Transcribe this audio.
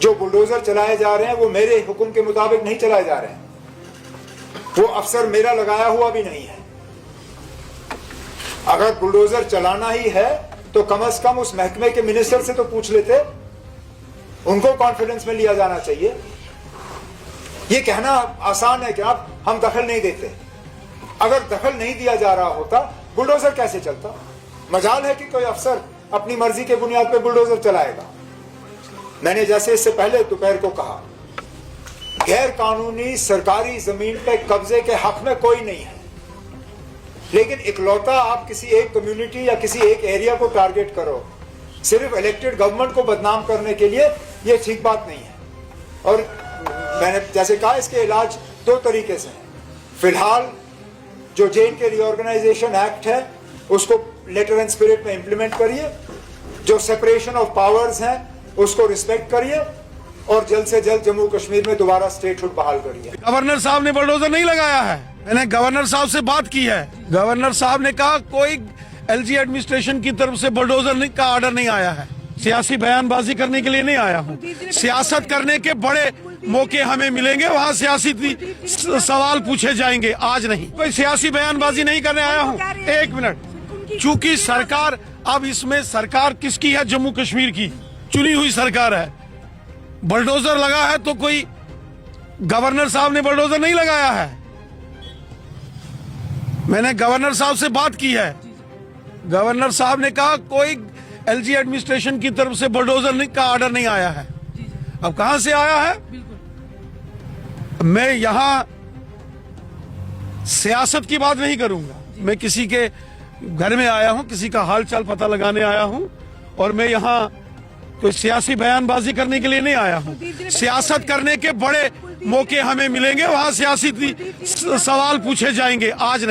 जो बुलडोजर चलाए जा रहे हैं वो मेरे हुक्म के मुताबिक नहीं चलाए जा रहे हैं, वो अफसर मेरा लगाया हुआ भी नहीं है। अगर बुलडोजर चलाना ही है तो कम से कम उस महकमे के मिनिस्टर से तो पूछ लेते, उनको कॉन्फिडेंस में लिया जाना चाहिए। ये कहना आसान है कि आप हम दखल नहीं देते, अगर दखल नहीं दिया जा रहा होता बुलडोजर कैसे चलता? मजाल है कि कोई अफसर अपनी मर्जी के बुनियाद पर बुलडोजर चलाएगा। मैंने जैसे इससे पहले दोपहर को कहा, गैर कानूनी सरकारी जमीन पे कब्जे के हक में कोई नहीं है, लेकिन इकलौता आप किसी एक कम्युनिटी या किसी एक एरिया को टारगेट करो सिर्फ इलेक्टेड गवर्नमेंट को बदनाम करने के लिए, ये ठीक बात नहीं है। और मैंने जैसे कहा, इसके इलाज दो तरीके से हैं। फिलहाल जो J&K रीऑर्गेनाइजेशन एक्ट है उसको लेटर एंड स्पिरिट में इंप्लीमेंट करिए, जो सेपरेशन ऑफ पावर्स हैं उसको रिस्पेक्ट करिए, और जल्द से जल्द जम्मू कश्मीर में दोबारा स्टेटहुड बहाल करिए। गवर्नर साहब ने बुलडोजर नहीं लगाया है। मैंने गवर्नर साहब से बात की है, गवर्नर साहब ने कहा कोई LG एडमिनिस्ट्रेशन की तरफ से बुलडोजर का ऑर्डर नहीं आया है। सियासी बयानबाजी करने के लिए नहीं आया हूँ। सियासत करने के बड़े मौके हमें मिलेंगे, वहाँ सियासी सवाल पूछे जाएंगे, आज नहीं। कोई सियासी बयानबाजी नहीं करने आया हूँ। एक मिनट, चूंकि सरकार, अब इसमें सरकार किसकी है? जम्मू कश्मीर की चुनी हुई सरकार है। बुलडोजर लगा है तो कोई गवर्नर साहब ने बुलडोजर नहीं लगाया है। मैंने गवर्नर साहब से बात की है, गवर्नर साहब ने कहा कोई LG एडमिनिस्ट्रेशन की तरफ से बुलडोजर का ऑर्डर नहीं आया है। अब कहां से आया है? मैं यहां सियासत की बात नहीं करूंगा। मैं किसी के घर में आया हूं, किसी का हाल चाल पता लगाने आया हूं, और मैं यहां कोई सियासी बयानबाजी करने के लिए नहीं आया हूं। सियासत करने के बड़े मौके हमें मिलेंगे, वहां सियासी सवाल पूछे जाएंगे, आज नहीं।